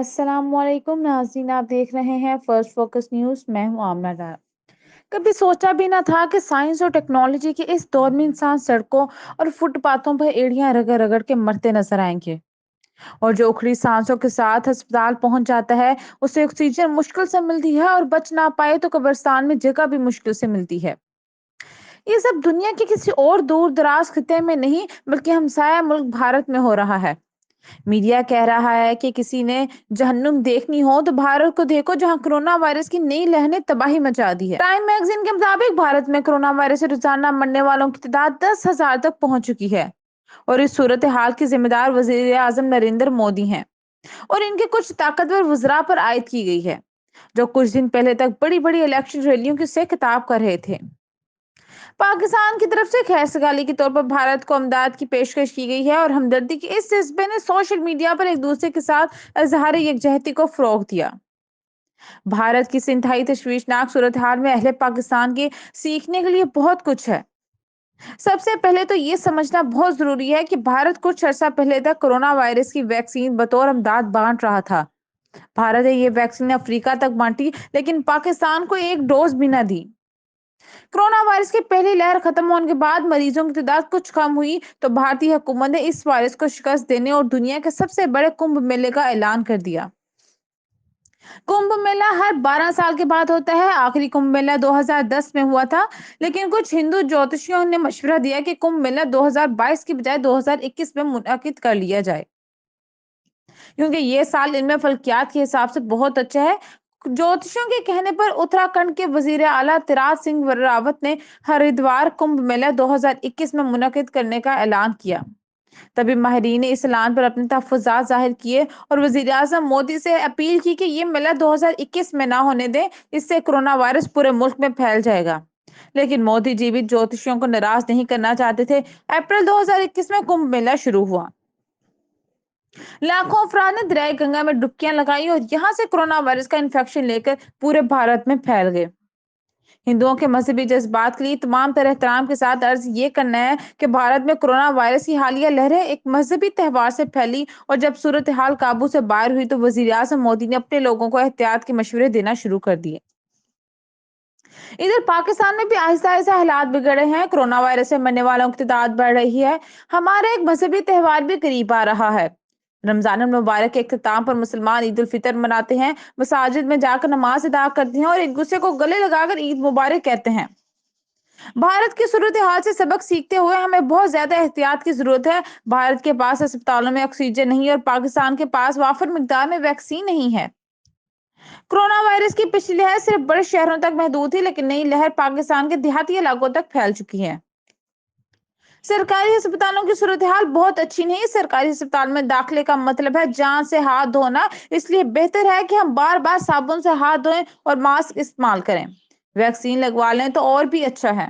अस्सलाम वालेकुम नाज़रीन, आप देख रहे हैं फर्स्ट फोकस न्यूज़। मैं हूं आमना डार। कभी सोचा भी ना था कि साइंस और टेक्नोलॉजी के इस दौर में इंसान सड़कों और फुटपाथों पर एड़ियां रगड़ रगड़ के मरते नजर आएंगे। और जो उखड़ी सांसों के साथ अस्पताल पहुंच जाता है, उसे ऑक्सीजन मुश्किल से मिलती है और बच ना पाए तो कब्रिस्तान में जगह भी मुश्किल से मिलती है। ये सब दुनिया के किसी और दूर दराज खिते में नहीं, बल्कि हमसाया मुल्क भारत में हो रहा है। मीडिया कह रहा है कि किसी ने जहन्नुम देखनी हो तो भारत को देखो, जहां कोरोना वायरस की नई लहर ने तबाही मचा दी है। टाइम मैगजीन के मुताबिक भारत में कोरोना वायरस से रोजाना मरने वालों की तादाद 10,000 तक पहुंच चुकी है। और इस सूरत हाल की जिम्मेदार वजीर आजम नरेंद्र मोदी हैं और इनके कुछ ताकतवर वज़रा पर आयद की गई है, जो कुछ दिन पहले तक बड़ी बड़ी इलेक्शन रैलियों की से खिताब कर रहे थे। पाकिस्तान की तरफ से खैर सगाली के तौर पर भारत को अमदाद की पेशकश की गई है और हमदर्दी के इस जज्बे ने सोशल मीडिया पर एक दूसरे के साथ इजहार यकजहती को फरोग दिया। भारत की इस इंतहाई तशवीशनाक सूरत हाल में अहले पाकिस्तान के सीखने के लिए बहुत कुछ है। सबसे पहले तो ये समझना बहुत जरूरी है कि भारत कुछ अर्सा पहले तक कोरोना वायरस की वैक्सीन बतौर अमदाद बांट रहा था। भारत ने ये वैक्सीन अफ्रीका तक बांटी, लेकिन पाकिस्तान को एक डोज भी न दी। कोरोना वायरस की पहली लहर खत्म होने के बाद मरीजों की तादाद कुछ कम हुई तो भारतीय हुकूमत ने इस वायरस को शिकस्त देने और दुनिया के सबसे बड़े कुंभ मेले का ऐलान कर दिया। कुंभ मेला हर 12 साल के बाद होता है। आखिरी कुंभ मेला 2010 में हुआ था, लेकिन कुछ हिंदू ज्योतिषियों ने मशवरा दिया कि कुंभ मेला 2022 की बजाय 2021 में मुनअकिद कर लिया जाए, क्योंकि ये साल इनमें फल्कियात के हिसाब से बहुत अच्छा है। ज्योतिषियों के कहने पर उत्तराखंड के वजीर आला तिराज सिंह रावत ने हरिद्वार कुंभ मेला 2021 में मुनकिद करने का ऐलान किया। तभी माहिरीन ने इस ऐलान पर अपने तहफ़्फ़ुज़ात जाहिर किए और वजीर आज़म मोदी से अपील की कि ये मेला 2021 में ना होने दें, इससे कोरोना वायरस पूरे मुल्क में फैल जाएगा। लेकिन मोदी जी भी ज्योतिषियों को नाराज नहीं करना चाहते थे। अप्रैल 2021 में कुंभ मेला शुरू हुआ। लाखों अफराद ने दरिया गंगा में डुबकियां लगाई और यहां से कोरोना वायरस का इन्फेक्शन लेकर पूरे भारत में फैल गए। हिंदुओं के मजहबी जज्बात के लिए तमाम तरह एहतराम के साथ अर्ज ये करना है कि भारत में कोरोना वायरस की हालिया लहरें एक मजहबी त्यौहार से फैली और जब सूरत हाल काबू से बाहर हुई तो वजीर आजम मोदी ने अपने लोगों को एहतियात के मशवरे देना शुरू कर दिए। इधर पाकिस्तान में भी आहिस्ता आहिस्ता हालात बिगड़े हैं। कोरोना वायरस से मरने वालों की तादाद बढ़ रही है। हमारा एक मजहबी त्यौहार भी करीब आ रहा है। रमजान मुबारक के इख्तिताम पर मुसलमान ईद उल फितर मनाते हैं, मसाजिद में जाकर नमाज अदा करते हैं और एक दूसरे को गले लगाकर ईद मुबारक कहते हैं। भारत की सूरत हाल से सबक सीखते हुए हमें बहुत ज्यादा एहतियात की जरूरत है। भारत के पास अस्पतालों में ऑक्सीजन नहीं और पाकिस्तान के पास वाफिर मिकदार में वैक्सीन नहीं है। कोरोना वायरस की पिछली लहर सिर्फ बड़े शहरों तक महदूद थी, लेकिन नई लहर पाकिस्तान के देहाती इलाकों तक फैल चुकी है। सरकारी अस्पतालों की सूरत हाल बहुत अच्छी नहीं। सरकारी अस्पताल में दाखिले का मतलब है जान से हाथ धोना, इसलिए बेहतर है कि हम बार बार साबुन से हाथ धोएं और मास्क इस्तेमाल करें। वैक्सीन लगवा लें तो और भी अच्छा है।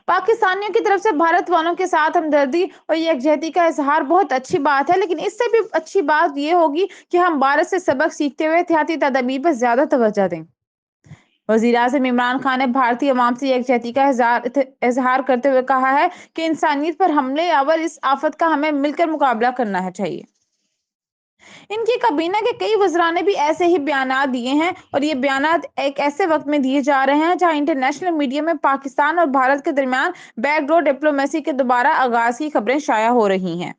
पाकिस्तानियों की तरफ से भारत वालों के साथ हमदर्दी और यकजहती का इजहार बहुत अच्छी बात है, लेकिन इससे भी अच्छी बात यह होगी कि हम भारत से सबक सीखते हुए एहतियाती तदाबीर पर ज्यादा तवज्जो दें। वजीर आजम इमरान खान ने भारतीय अवाम से यकजहती का इजहार करते हुए कहा है कि इंसानियत पर हमले अवर इस आफत का हमें मिलकर मुकाबला करना है चाहिए। इनकी काबीना के कई वज़रा ने भी ऐसे ही बयानात दिए हैं और ये बयानात एक ऐसे वक्त में दिए जा रहे हैं जहां इंटरनेशनल मीडिया में पाकिस्तान और भारत के दरमियान बैकडोर डिप्लोमेसी के दोबारा आगाज की खबरें शाया हो रही हैं।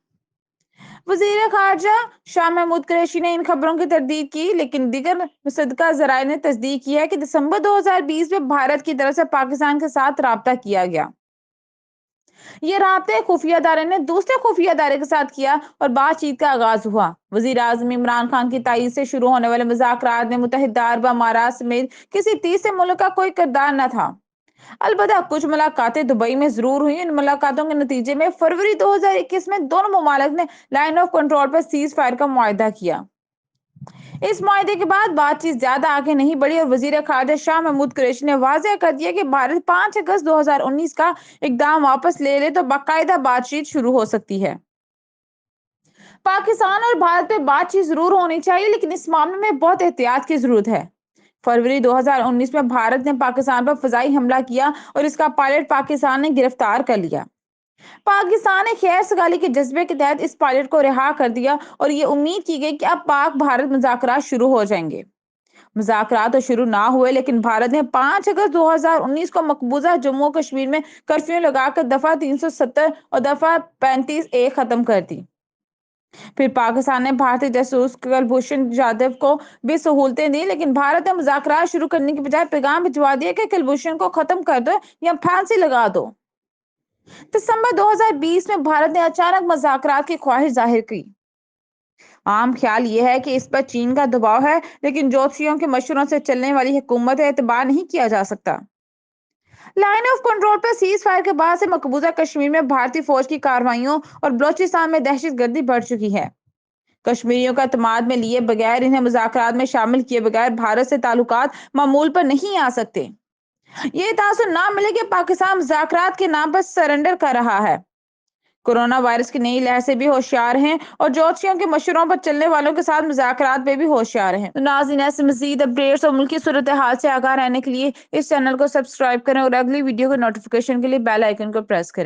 वजीर खारजा शाह महमूद कुरैशी ने इन खबरों की तरदीद की, लेकिन दीगर मुसद्दका जराये ने तस्दीक की है कि दिसंबर 2020 में भारत की तरफ से पाकिस्तान के साथ राब्ता किया गया। ये राब्ते खुफिया अदारे ने दूसरे खुफिया अदारे के साथ किया और बातचीत का आगाज हुआ। वजीर आजम इमरान खान की तायीद से शुरू होने वाले मुज़ाकरात में मुत्तहिदा अरब अमारात समेत किसी तीसरे मुल्क का कोई किरदार न था। अलबत्ता कुछ मुलाकातें दुबई में जरूर हुई। इन मुलाकातों के नतीजे में फरवरी 2021 में दोनों ममालिक ने लाइन ऑफ कंट्रोल पर सीज फायर का मुआहदा किया। इस मुआहदे के बाद बातचीत ज्यादा आगे नहीं बढ़ी और वजीर खारजा शाह महमूद कुरैशी ने वाज़ेह कर दिया कि भारत 5 अगस्त 2019 का इकदाम वापस ले ले तो बाकायदा बातचीत शुरू हो सकती है। पाकिस्तान और भारत में बातचीत जरूर होनी चाहिए, लेकिन इस मामले में बहुत एहतियात की जरूरत है। फरवरी 2019 में भारत ने पाकिस्तान पर फजाई हमला किया और इसका पायलट पाकिस्तान ने गिरफ्तार कर लिया। پاکستان نے خیر سگالی کے جذبے کے تحت اس پائلٹ کو رہا کر دیا اور یہ امید کی گئی کہ اب پاک بھارت مذاکرات شروع ہو جائیں گے۔ مذاکرات تو شروع نہ ہوئے لیکن بھارت نے 5 اگست 2019 کو مقبوضہ جموں و کشمیر میں کرفیو لگا کر دفعہ 370 اور دفعہ 35(a) ختم کر دی۔ پھر پاکستان نے بھارتی جاسوس کلبھوشن جادھو کو بھی سہولتیں دی، لیکن بھارت نے مذاکرات شروع کرنے کی بجائے پیغام بھجوا دیا کہ کلبھوشن کو ختم کر دو یا پھانسی لگا دو۔ دسمبر 2020 میں بھارت نے اچانک مذاکرات کی خواہش ظاہر کی۔ عام خیال یہ ہے کہ اس پر چین کا دباؤ ہے، لیکن جوتشیوں کے مشوروں سے چلنے والی حکومت اعتبار نہیں کیا جا سکتا۔ Line of control per cease fire کے بعد سے مقبوضہ کشمیر میں بھارتی فوج کی کارروائیوں اور بلوچستان میں دہشت گردی بڑھ چکی ہے۔ کشمیریوں کا اعتماد میں لیے بغیر، انہیں مذاکرات میں شامل کیے بغیر بھارت سے تعلقات معمول پر نہیں آ سکتے۔ یہ تاثر نہ ملے کہ پاکستان مذاکرات کے نام پر سرنڈر کر رہا ہے۔ کورونا وائرس کی نئی لہر سے بھی ہوشیار ہیں اور جوتشیوں کے مشوروں پر چلنے والوں کے ساتھ مذاکرات پہ بھی ہوشیار ہیں۔ تو ناظرین، ایسے مزید اپڈیٹس اور ملکی صورتحال سے آگاہ رہنے کے لیے اس چینل کو سبسکرائب کریں اور اگلی ویڈیو کے نوٹیفیکیشن کے لیے بیل آئیکن کو پریس کریں۔